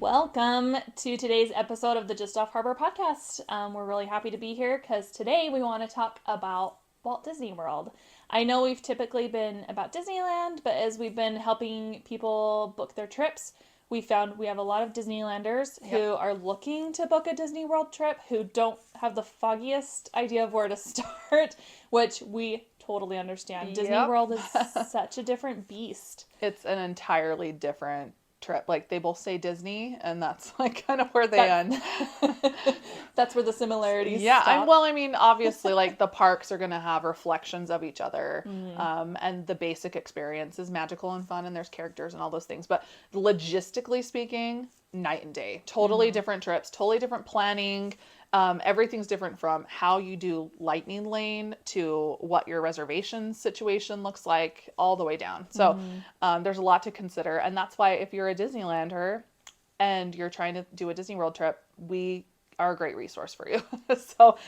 Welcome to today's episode of the Just Off Harbor podcast. We're really happy to be here because today we want to talk about Walt Disney World. I know we've typically been about Disneyland, but as we've been helping people book their trips, we found we have a lot of Disneylanders who are looking to book a Disney World trip who don't have the foggiest idea of where to start, which we totally understand. Disney World is such a different beast. It's an entirely different trip. Like, they both say Disney, and that's like kind of where they end. That's where the similarities Yeah, stop. obviously, like, the parks are going to have reflections of each other, and the basic experience is magical and fun, and there's characters and all those things. But logistically speaking, night and day. Totally different trips, totally different planning. Everything's different from how you do Lightning Lane to what your reservation situation looks like, all the way down. So there's a lot to consider. And that's why if you're a Disneylander and you're trying to do a Disney World trip, we are a great resource for you.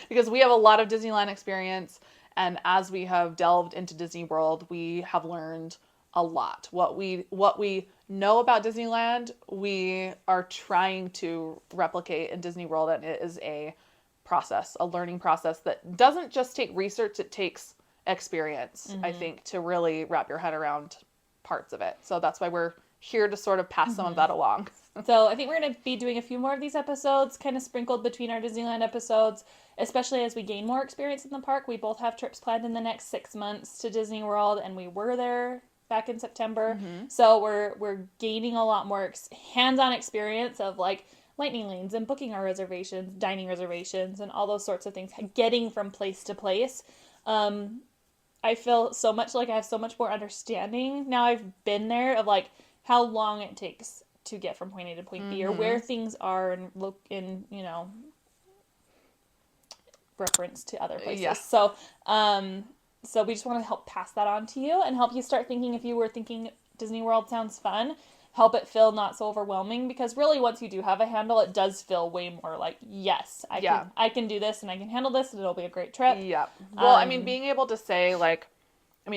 Because we have a lot of Disneyland experience. And as we have delved into Disney World, we have learned a lot. What we know about Disneyland, we are trying to replicate in Disney World, and it is a learning process that doesn't just take research, it takes experience, I think, to really wrap your head around parts of it. So that's why we're here to sort of pass some of that along. So I think we're going to be doing a few more of these episodes, kind of sprinkled between our Disneyland episodes, especially as we gain more experience in the park. We both have trips planned in the next 6 months to Disney World, and we were there back in September. So we're gaining a lot more hands-on experience of like lightning lanes and booking our reservations, dining reservations, and all those sorts of things, getting from place to place. I feel so much like I have so much more understanding now I've been there of like how long it takes to get from point A to point B, or where things are and look in, reference to other places. Yeah. So we just want to help pass that on to you and help you start thinking, if you were thinking Disney World sounds fun, help it feel not so overwhelming, because really once you do have a handle, it does feel way more like, yes, I can do this and I can handle this and it'll be a great trip. Yeah. Well, being able to say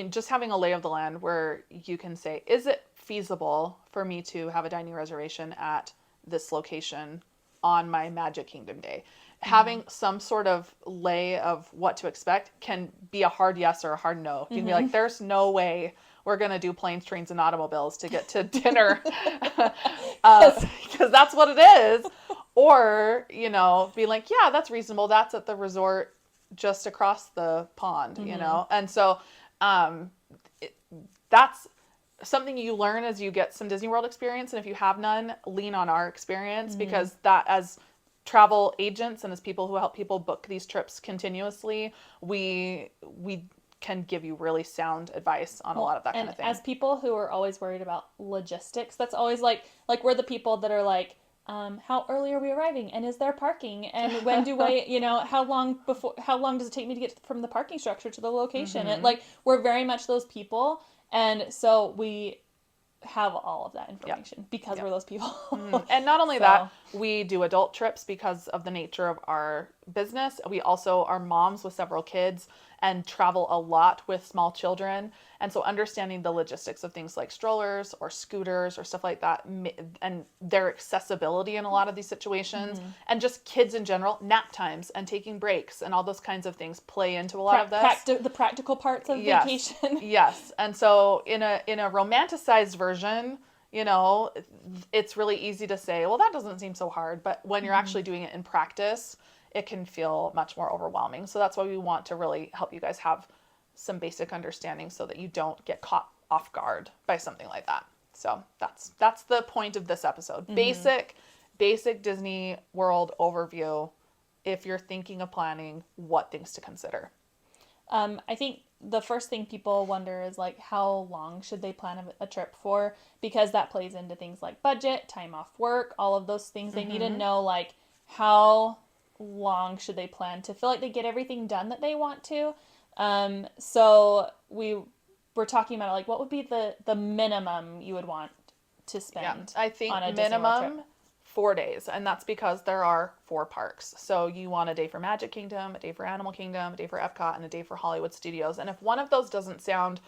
just having a lay of the land where you can say, is it feasible for me to have a dining reservation at this location on my Magic Kingdom day? Having some sort of lay of what to expect can be a hard yes or a hard no. You can be like, there's no way we're going to do planes, trains, and automobiles to get to dinner because that's what it is. Or, be like, yeah, that's reasonable. That's at the resort just across the pond, And so that's something you learn as you get some Disney World experience. And if you have none, lean on our experience, because that, as travel agents and as people who help people book these trips continuously, we can give you really sound advice on a lot of that kind of thing. And as people who are always worried about logistics, that's always like we're the people that are like, how early are we arriving? And is there parking? And when do I, how long does it take me to get from the parking structure to the location? And we're very much those people. And so we have all of that information because we're those people. And not only that, we do adult trips because of the nature of our business. We also are moms with several kids and travel a lot with small children. And so understanding the logistics of things like strollers or scooters or stuff like that, and their accessibility in a lot of these situations, and just kids in general, nap times and taking breaks and all those kinds of things play into a lot of this. The practical parts of vacation. Yes. And so in a romanticized version, it's really easy to say, well, that doesn't seem so hard. But when you're actually doing it in practice, it can feel much more overwhelming. So that's why we want to really help you guys have some basic understanding so that you don't get caught off guard by something like that. So that's the point of this episode. Basic Disney World overview. If you're thinking of planning, what things to consider. I think the first thing people wonder is like, how long should they plan a trip for? Because that plays into things like budget, time off work, all of those things. They need to know like how long should they plan to feel like they get everything done that they want to. So we're talking about like, what would be the minimum you would want to spend? I think on a Disney World minimum trip? 4 days, and that's because there are 4 parks. So you want a day for Magic Kingdom, a day for Animal Kingdom, a day for Epcot, and a day for Hollywood Studios. And if one of those doesn't sound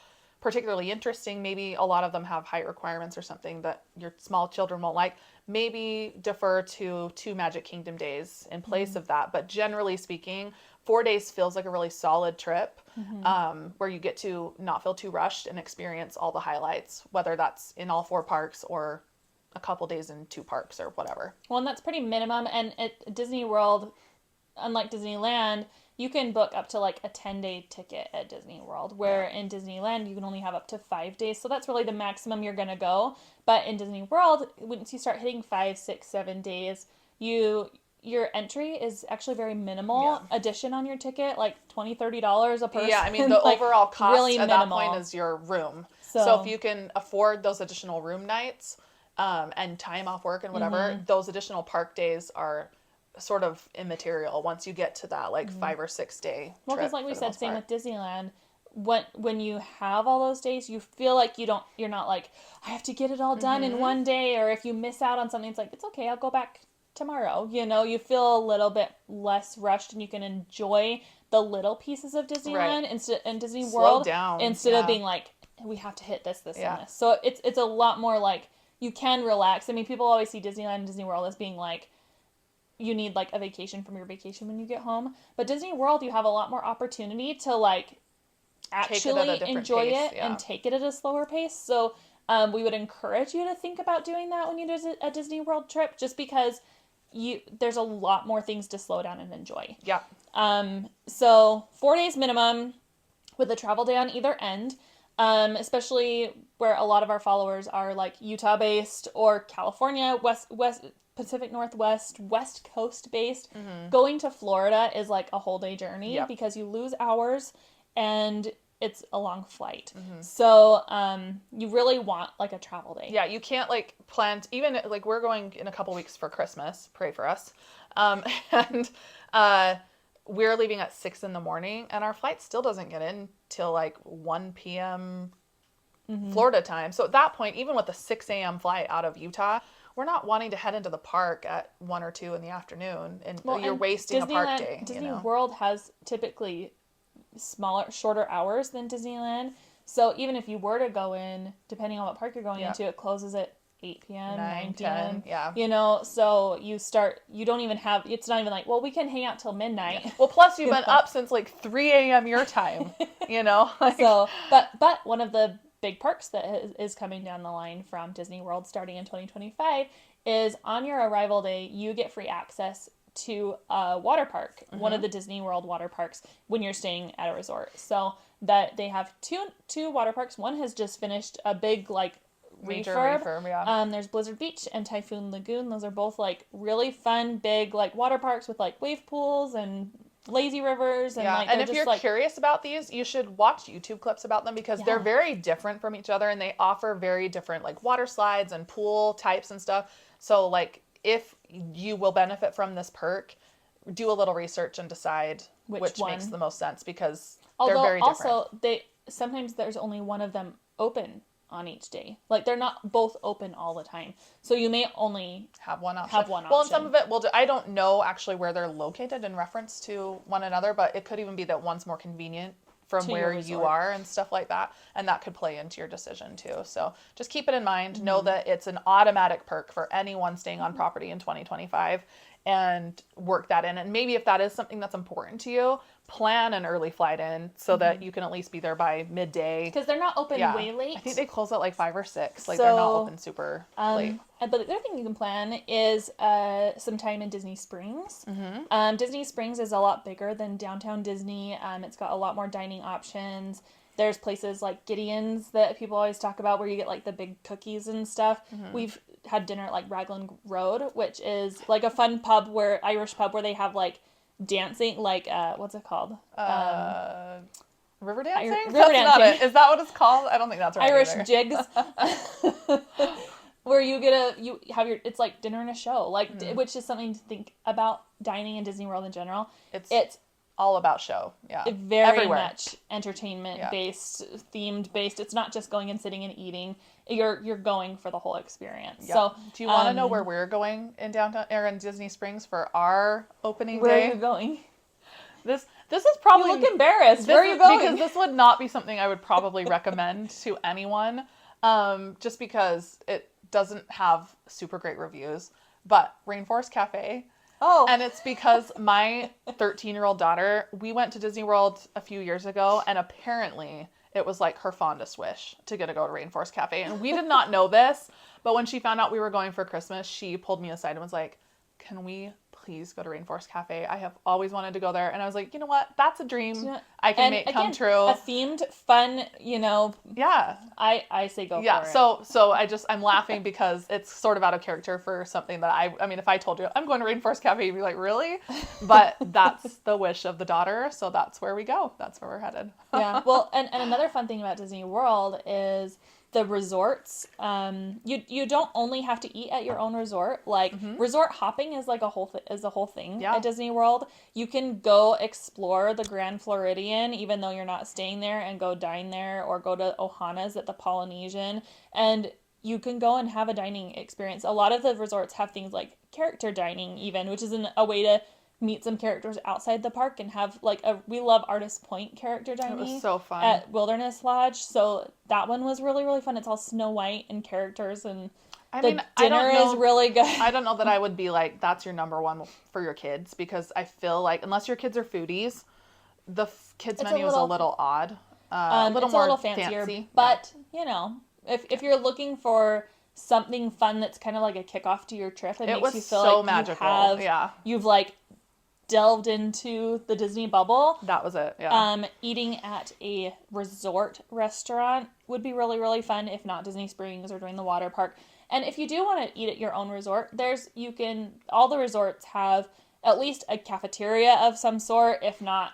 particularly interesting, maybe a lot of them have height requirements or something that your small children won't like, maybe defer to 2 Magic Kingdom days in place of that. But generally speaking, 4 days feels like a really solid trip, where you get to not feel too rushed and experience all the highlights, whether that's in all 4 parks or a couple days in 2 parks or whatever. Well, and that's pretty minimum. And at Disney World, unlike Disneyland, you can book up to like a 10-day ticket at Disney World, where in Disneyland you can only have up to 5 days. So that's really the maximum you're going to go. But in Disney World, once you start hitting 5, 6, 7 days, your entry is actually very minimal addition on your ticket, like $20-$30 a person. Yeah, I mean, the like, overall cost really at minimal. that point is your room. So if you can afford those additional room nights and time off work and whatever, those additional park days are sort of immaterial once you get to that like 5 or 6 day trip. Well, because like we said, same with Disneyland. When you have all those days, you feel like you're not like, I have to get it all done in one day, or if you miss out on something, it's like, it's okay, I'll go back tomorrow. You feel a little bit less rushed, and you can enjoy the little pieces of Disneyland instead in Disney World down. instead of being like, we have to hit this, and this. So it's a lot more like you can relax. I mean, people always see Disneyland and Disney World as being like, you need like a vacation from your vacation when you get home. But Disney World, you have a lot more opportunity to like actually enjoy it and take it at a slower pace. So we would encourage you to think about doing that when you do a Disney World trip, just because there's a lot more things to slow down and enjoy. Yeah. So 4 days minimum with a travel day on either end. Especially where a lot of our followers are like Utah based or California, West Pacific Northwest, West Coast based. Going to Florida is like a whole day journey because you lose hours and it's a long flight. So you really want like a travel day. Yeah, you can't like plan, even like we're going in a couple weeks for Christmas, pray for us. And we're leaving at 6 a.m. and our flight still doesn't get in till like 1 p.m. Florida time. So at that point, even with a 6 a.m. flight out of Utah, we're not wanting to head into the park at 1 or 2 in the afternoon, and you're wasting a park day. Disney World has typically shorter hours than Disneyland. So even if you were to go in, depending on what park you're going into, it closes at 8 p.m., 9 p.m. 10, so you don't even have, it's not even like, well, we can hang out till midnight. Yeah. Well, plus you've been up since like 3 a.m. your time, Like... So, but one of the big perks that is coming down the line from Disney World starting in 2025 is on your arrival day, you get free access to a water park, one of the Disney World water parks, when you're staying at a resort. So that they have two water parks. One has just finished a big like major refurb. There's Blizzard Beach and Typhoon Lagoon. Those are both like really fun, big like water parks with like wave pools and lazy rivers. And and if you're curious about these, you should watch YouTube clips about them, because they're very different from each other and they offer very different like water slides and pool types and stuff. So like if you will benefit from this perk, do a little research and decide which makes the most sense, because they're very different. Also, sometimes there's only one of them open on each day. Like they're not both open all the time. So you may only have one option. Well, and some of it I don't know actually where they're located in reference to one another, but it could even be that one's more convenient from where you are and stuff like that. And that could play into your decision too. So just keep it in mind. Know that it's an automatic perk for anyone staying on property in 2025, and work that in. And maybe if that is something that's important to you, plan an early flight in so that you can at least be there by midday. Because they're not open way late. I think they close at like 5 or 6. Like they're not open super late. But the other thing you can plan is some time in Disney Springs. Disney Springs is a lot bigger than downtown Disney. It's got a lot more dining options. There's places like Gideon's that people always talk about where you get like the big cookies and stuff. We've had dinner at like Raglan Road, which is like a fun Irish pub where they have like dancing, like what's it called? River dancing? River That's dancing. not it. Is that what it's called? I don't think that's right. Irish either. jigs. Where you have it's like dinner and a show, like which is something to think about dining in Disney World in general. It's all about show. Yeah. Very much entertainment based, themed based. It's not just going and sitting and eating. You're going for the whole experience. So do you want to know where we're going in downtown or in Disney Springs for our opening day? Where are you going? This is probably... You look embarrassed. Where are you going? Because this would not be something I would probably recommend to anyone, just because it doesn't have super great reviews. But Rainforest Cafe... Oh. And it's because my 13-year-old daughter, we went to Disney World a few years ago, and apparently it was like her fondest wish to get to go to Rainforest Cafe. And we did not know this, but when she found out we were going for Christmas, she pulled me aside and was like, can we please go to Rainforest Cafe? I have always wanted to go there. And I was like, you know what? That's a dream I can make come true. A themed, fun, Yeah. I say go for it. Yeah, so I'm laughing because it's sort of out of character for something that I mean, if I told you I'm going to Rainforest Cafe, you'd be like, really? But that's the wish of the daughter, so that's where we go. That's where we're headed. Yeah. Well, and another fun thing about Disney World is the resorts. You don't only have to eat at your own resort. Like resort hopping is like a whole thing at Disney World. You can go explore the Grand Floridian even though you're not staying there, and go dine there, or go to Ohana's at the Polynesian, and you can go and have a dining experience. A lot of the resorts have things like character dining even, which is a way to meet some characters outside the park and have we love Artist Point character dining. It was so fun at Wilderness Lodge. So that one was really, really fun. It's all Snow White and characters, and dinner is really good. I don't know that I would be like, that's your number one for your kids, because I feel like unless your kids are foodies, the kids menu is a little odd. A little fancier. Fancy. But if you're looking for something fun that's kind of like a kickoff to your trip, it makes you feel so like magical. You've delved into the Disney bubble. That was it. Yeah. Eating at a resort restaurant would be really, really fun, if not Disney Springs or during the water park. And if you do want to eat at your own resort, all the resorts have at least a cafeteria of some sort, if not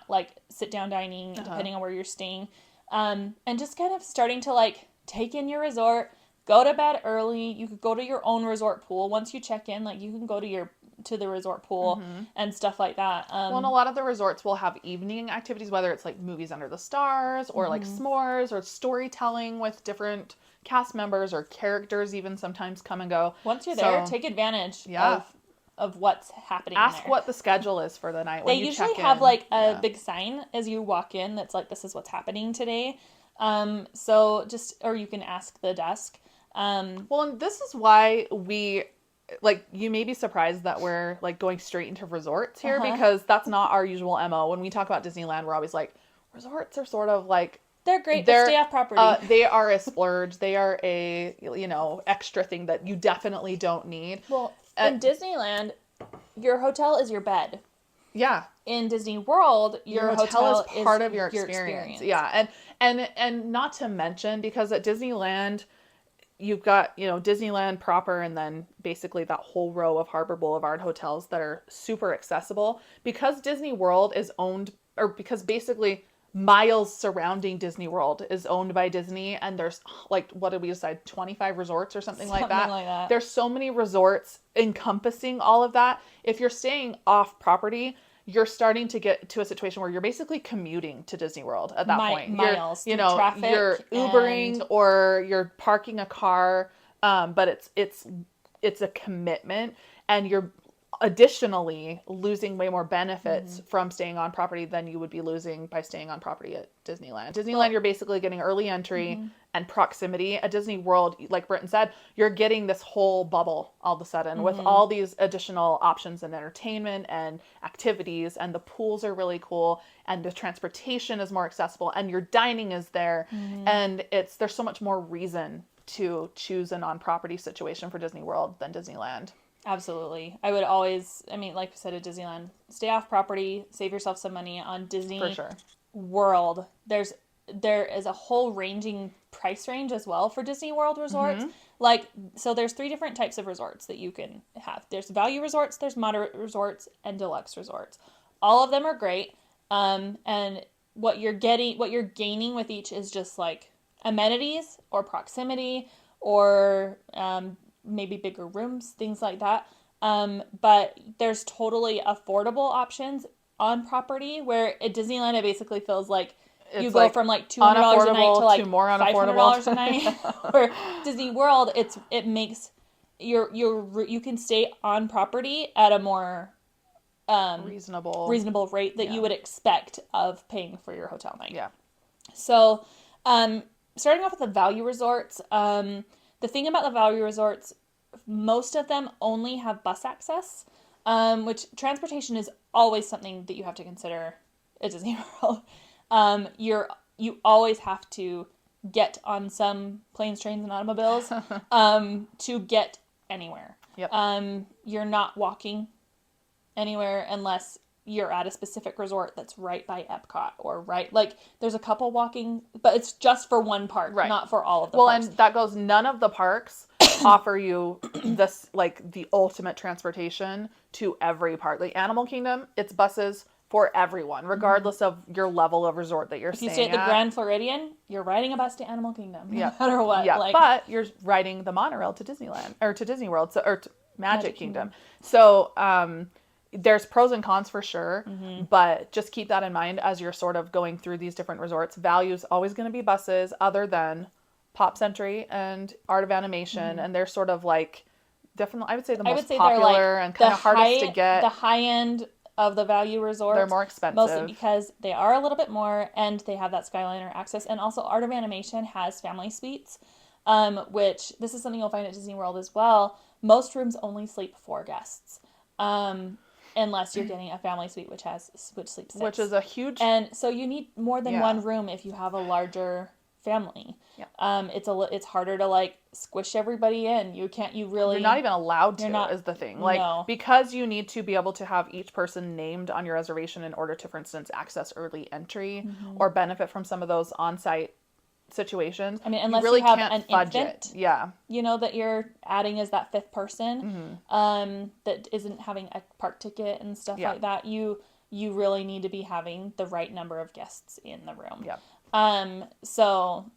sit down dining, depending on where you're staying. And just kind of starting to take in your resort, go to bed early. You could go to your own resort pool once you check in. You can go to the resort pool and stuff like that. And a lot of the resorts will have evening activities, whether it's movies under the stars, or s'mores, or storytelling with different cast members, or characters even sometimes come and go. Once you're there, take advantage of what's happening. Ask what the schedule is for the night when you check in. They usually have a big sign as you walk in that's this is what's happening today. Or you can ask the desk. And this is why we... you may be surprised that we're going straight into resorts here, because that's not our usual MO. When we talk about Disneyland, we're always resorts are sort of they're great, but stay off property. They are a splurge. They are a extra thing that you definitely don't need. Well, in Disneyland, your hotel is your bed. Yeah. In Disney World, your hotel is part of your experience. Yeah, and not to mention, because at Disneyland, you've got, Disneyland proper, and then basically that whole row of Harbor Boulevard hotels that are super accessible. Because Disney World is owned, or because basically miles surrounding Disney World is owned by Disney, and there's what did we decide, 25 resorts or something like that. There's so many resorts encompassing all of that. If you're staying off property, you're starting to get to a situation where you're basically commuting to Disney World at that point. Miles, you're Ubering, and... or you're parking a car, but it's a commitment, and you're additionally losing way more benefits from staying on property than you would be losing by staying on property at Disneyland. Disneyland, you're basically getting early entry and proximity. At Disney World, like Britton said, you're getting this whole bubble all of a sudden with all these additional options and entertainment and activities, and the pools are really cool, and the transportation is more accessible, and your dining is there, and there's so much more reason to choose a non-property situation for Disney World than Disneyland. Absolutely. I would always, like we said at Disneyland, stay off property, save yourself some money. On Disney For sure. World, there is a whole ranging price range as well for Disney World resorts. So there's 3 different types of resorts that you can have. There's value resorts, there's moderate resorts, and deluxe resorts. All of them are great. And what you're gaining with each is just amenities or proximity, or maybe bigger rooms, things like that. But there's totally affordable options on property, where at Disneyland it basically feels like you go from $200 a night to more $500 a night. Or Disney World, it makes you can stay on property at a more reasonable rate that Yeah. you would expect of paying for your hotel night. Yeah. So, starting off with the value resorts, the thing about the value resorts, most of them only have bus access, which transportation is always something that you have to consider at Disney World. You always have to get on some planes, trains, and automobiles to get anywhere. Yep. You're not walking anywhere unless you're at a specific resort that's right by Epcot or like there's a couple walking, but it's just for one park, Right. not for all of the Well, parks. and that goes, none of the parks offer you this, like, the ultimate transportation to every park. Like Animal Kingdom, it's buses for everyone, regardless of your level of resort that you're If you staying stay at the at. Grand Floridian, you're riding a bus to Animal Kingdom, no Yeah. matter what. Yeah, Like, but you're riding the monorail to Disneyland, or to Disney World, or to Magic Kingdom. So, there's pros and cons for sure, but just keep that in mind as you're sort of going through these different resorts. Value's always going to be buses, other than Pop Century and Art of Animation, and they're sort of like definitely, I would say, the most popular and kind of hardest to get. The high end of the value resorts. They're more expensive. Mostly because they are a little bit more, and they have that Skyliner access. And also, Art of Animation has family suites, which this is something you'll find at Disney World as well. Most rooms only sleep 4 guests. Unless you're getting a family suite which sleeps 6. Which is a huge... And so you need more than one room if you have a larger family. Yeah. It's harder to like squish everybody in. You're not even allowed to, is the thing. Like, no. Because you need to be able to have each person named on your reservation in order to, for instance, access early entry or benefit from some of those on-site situations. I mean, unless you really have can't an fudge infant, it. Yeah. That you're adding as that 5th person, that isn't having a park ticket and stuff like that. You really need to be having the right number of guests in the room. Yeah. So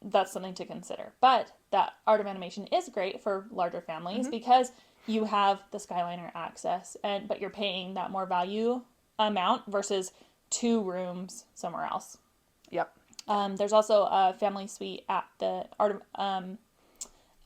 that's something to consider. But that Art of Animation is great for larger families because you have the Skyliner access, but you're paying that more value amount versus 2 rooms somewhere else. Yep. There's also a family suite at the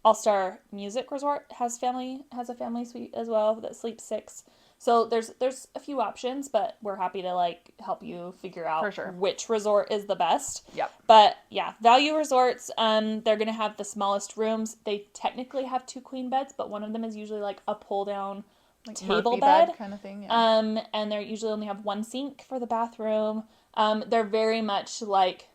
All-Star Music Resort has a family suite as well that sleeps 6. So there's a few options, but we're happy to like help you figure out For sure. which resort is the best. Yep. But yeah, value resorts, they're gonna have the smallest rooms. They technically have 2 queen beds, but one of them is usually like a pull down Like table Murphy bed kind of thing. Yeah. and they usually only have 1 sink for the bathroom. They're very much like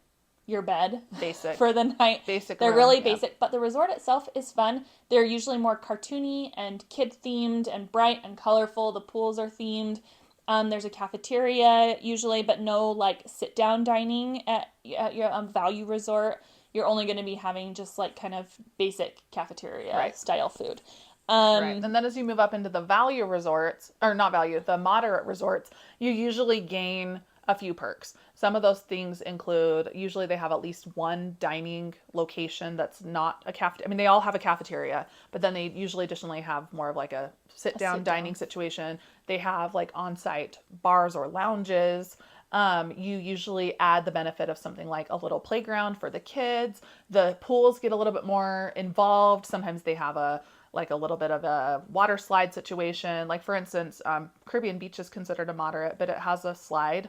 your bed Basic. for the night. Basic. They're room, really yeah. basic, but the resort itself is fun. They're usually more cartoony and kid themed and bright and colorful. The pools are themed. There's a cafeteria usually, but no like sit down dining at your value resort. You're only going to be having just like kind of basic cafeteria style food. Right. And then as you move up into the value resorts, or not value, the moderate resorts, you usually gain a few perks. Some of those things include, usually they have at least one dining location that's not a cafeteria. I mean, they all have a cafeteria, but then they usually additionally have more of like a sit-down dining situation. They have like on-site bars or lounges. You usually add the benefit of something like a little playground for the kids. The pools get a little bit more involved. Sometimes they have a little bit of a water slide situation. Like for instance, Caribbean Beach is considered a moderate, but it has a slide.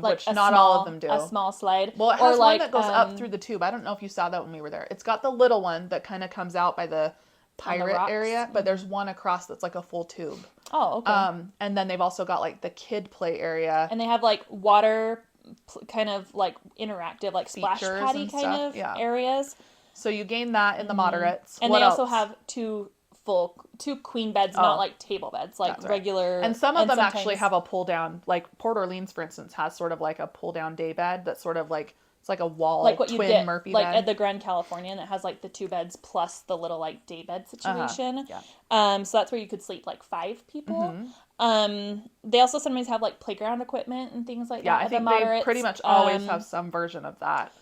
Which not all of them do. A small slide. Well, it has one that goes up through the tube. I don't know if you saw that when we were there. It's got the little one that kind of comes out by the pirate area, but there's one across that's like a full tube. Oh, okay. And then they've also got like the kid play area. And they have like water kind of like interactive, like splash Features patty and kind stuff, of yeah. areas. So you gain that in the moderates. And What they also else? have 2 queen beds, not like table beds, like That's right. regular. And some of them sometimes- actually have a pull down, like Port Orleans, for instance, has sort of like a pull down day bed that's sort of like, it's like a wall like what twin you get Murphy like bed. at the Grand Californian that has like the 2 beds plus the little like day bed situation. Yeah. So that's where you could sleep like 5 people. They also sometimes have like playground equipment and things like Yeah, that. I think the they moderates. pretty much always have some version of that.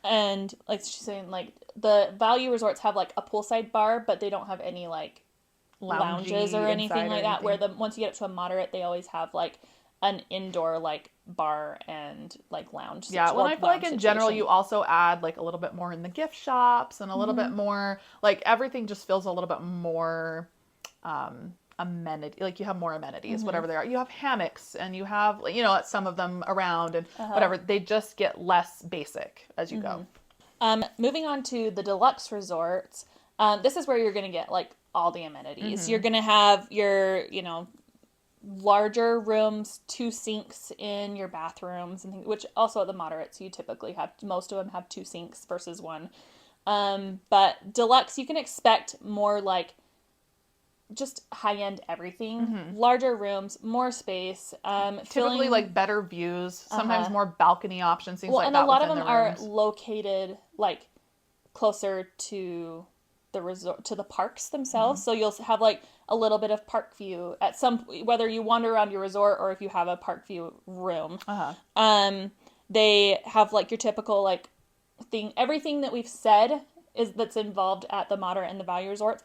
And like she's saying, like the value resorts have like a poolside bar, but they don't have any like lounges or anything like that. Where once you get up to a moderate, they always have like an indoor like bar and like lounge. Yeah, well, I feel like in general you also add like a little bit more in the gift shops and a little bit more, like everything just feels a little bit more amenity, like you have more amenities, whatever they are. You have hammocks and you have, you know, some of them around and whatever. They just get less basic as you go. Moving on to the deluxe resorts, this is where you're going to get like all the amenities. You're going to have your, you know, larger rooms, 2 sinks in your bathrooms, and which also at the moderates you typically have. Most of them have 2 sinks versus 1. But deluxe, you can expect more like just high-end everything, larger rooms, more space, Typically like better views, sometimes more balcony options, things like and that. a lot of within them the are rooms. located like closer to the resort, to the parks themselves. So you'll have like a little bit of park view at some, whether you wander around your resort or if you have a park view room. They have like your typical like thing, everything that we've said is that's involved at the moderate and the value resorts.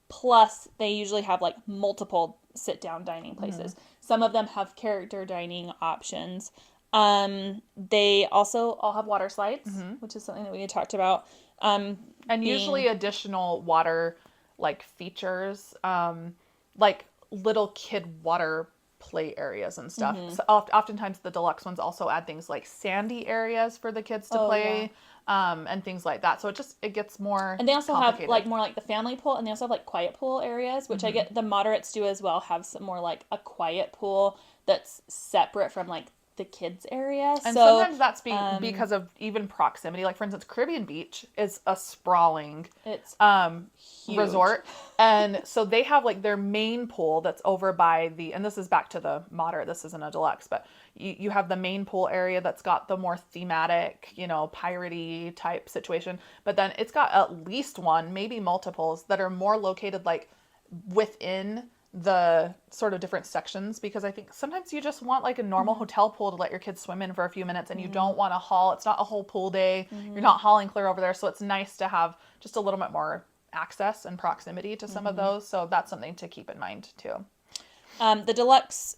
Plus, they usually have like multiple sit down dining places. Some of them have character dining options. They also all have water slides, which is something that we had talked about. And usually additional water like features, like little kid water play areas and stuff. So oftentimes the deluxe ones also add things like sandy areas for the kids to play. And things like that. So it gets more And they also have complicated. like more like the family pool, and they also have like quiet pool areas, which I get the moderates do as well, have some more like a quiet pool that's separate from like the kids area. And so sometimes that's because of even proximity. Like for instance, Caribbean Beach is a sprawling it's huge. resort. And so they have like their main pool that's over by and this is back to the moderate, this isn't a deluxe, but you have the main pool area that's got the more thematic, you know, piratey type situation. But then it's got at least one, maybe multiples that are more located like within the sort of different sections, because I think sometimes you just want like a normal hotel pool to let your kids swim in for a few minutes, and you don't want to haul. It's not a whole pool day. You're not hauling clear over there. So it's nice to have just a little bit more access and proximity to some of those. So that's something to keep in mind too. The deluxe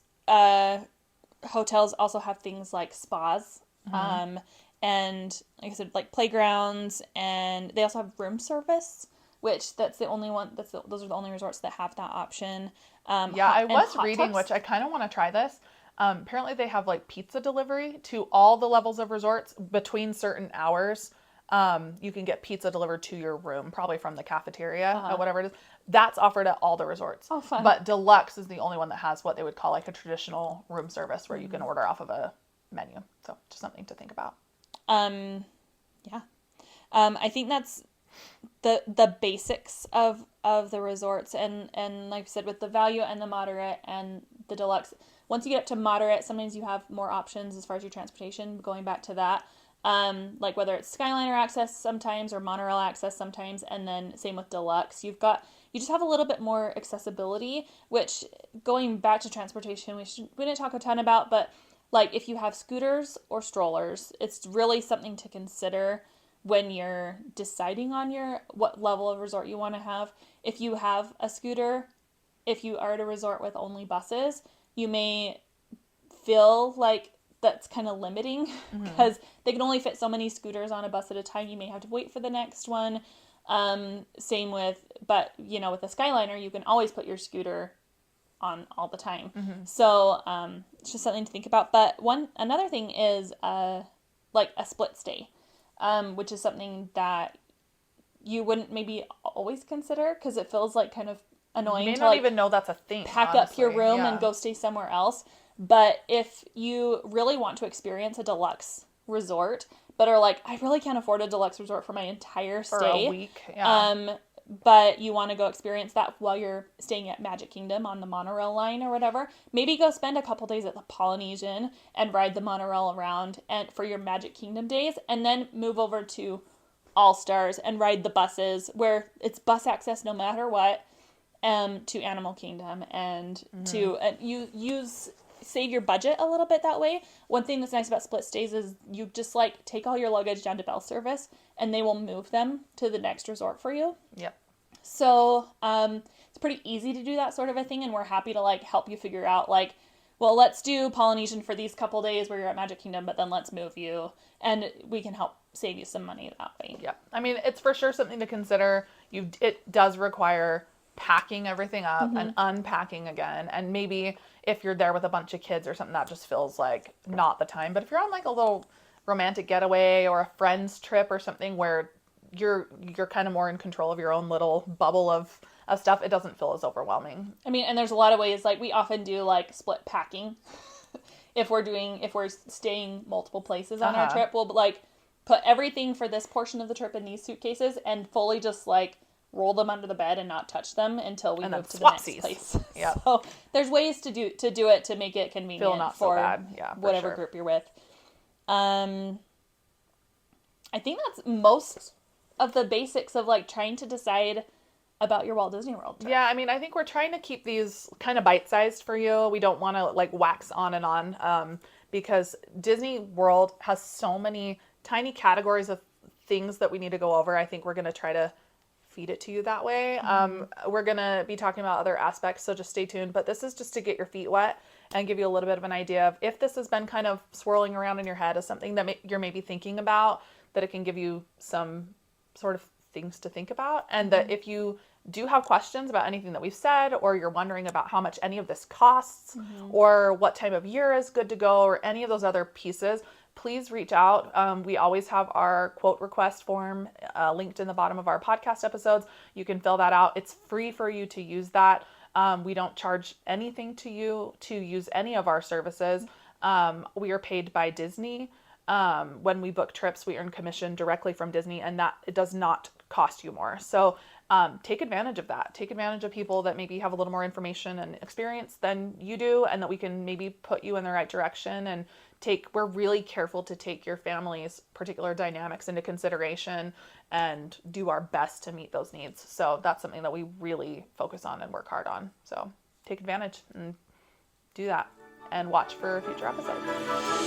hotels also have things like spas, and like I said, like playgrounds, and they also have room service, which that's the only one. Those are the only resorts that have that option. I was reading, tubs. which I kind of want to try this. Apparently, they have like pizza delivery to all the levels of resorts between certain hours. You can get pizza delivered to your room, probably from the cafeteria or whatever it is. That's offered at all the resorts. Oh, fun. But deluxe is the only one that has what they would call like a traditional room service, where you can order off of a menu. So just something to think about. I think that's the basics of the resorts, and like I said, with the value and the moderate and the deluxe, once you get up to moderate, sometimes you have more options as far as your transportation, going back to that, like whether it's Skyliner access sometimes or monorail access sometimes, and then same with deluxe, you just have a little bit more accessibility, which, going back to transportation, we didn't talk a ton about, but like if you have scooters or strollers, it's really something to consider when you're deciding on what level of resort you want to have. If you have a scooter, if you are at a resort with only buses, you may feel like that's kind of limiting, because they can only fit so many scooters on a bus at a time. You may have to wait for the next one. Same with, but you know, with a Skyliner, you can always put your scooter on all the time. So it's just something to think about. But another thing is like a split stay. Which is something that you wouldn't maybe always consider, because it feels like kind of annoying You may to not like even know that's a thing. pack honestly. up your room and go stay somewhere else. But if you really want to experience a deluxe resort, but are like, I really can't afford a deluxe resort for my entire stay. For a week, But you want to go experience that while you're staying at Magic Kingdom on the monorail line or whatever, maybe go spend a couple days at the Polynesian and ride the monorail around and for your Magic Kingdom days, and then move over to All Stars and ride the buses where it's bus access no matter what, to Animal Kingdom, and to save your budget a little bit that way. One thing that's nice about split stays is you just like take all your luggage down to Bell Service and they will move them to the next resort for you. Yep. So it's pretty easy to do that sort of a thing, and we're happy to like help you figure out like, well, let's do Polynesian for these couple days where you're at Magic Kingdom, but then let's move you, and we can help save you some money that way. Yeah. I mean, it's for sure something to consider. It does require packing everything up and unpacking again. And maybe if you're there with a bunch of kids or something, that just feels like not the time. But if you're on like a little romantic getaway or a friend's trip or something where you're kind of more in control of your own little bubble of stuff, it doesn't feel as overwhelming. I mean, and there's a lot of ways, like we often do like split packing. If we're staying multiple places on our trip, we'll like put everything for this portion of the trip in these suitcases and fully just like roll them under the bed and not touch them until we move to the next place. Yeah. So there's ways to do it to make it convenient Feel not for so bad. Yeah, for whatever sure. group you're with. I think that's most of the basics of like trying to decide about your Walt Disney World trip. Yeah, I mean, I think we're trying to keep these kind of bite-sized for you. We don't want to like wax on and on because Disney World has so many tiny categories of things that we need to go over. I think we're going to try to feed it to you that way. We're going to be talking about other aspects, so just stay tuned. But this is just to get your feet wet and give you a little bit of an idea of if this has been kind of swirling around in your head as something that you're maybe thinking about, that it can give you some sort of things to think about. And that if you do have questions about anything that we've said, or you're wondering about how much any of this costs, or what time of year is good to go, or any of those other pieces, please reach out. We always have our quote request form linked in the bottom of our podcast episodes. You can fill that out. It's free for you to use that. We don't charge anything to you to use any of our services. We are paid by Disney. When we book trips, we earn commission directly from Disney, and that it does not cost you more. So take advantage of that. Take advantage of people that maybe have a little more information and experience than you do, and that we can maybe put you in the right direction. And we're really careful to take your family's particular dynamics into consideration and do our best to meet those needs. So that's something that we really focus on and work hard on. So take advantage and do that, and watch for future episodes.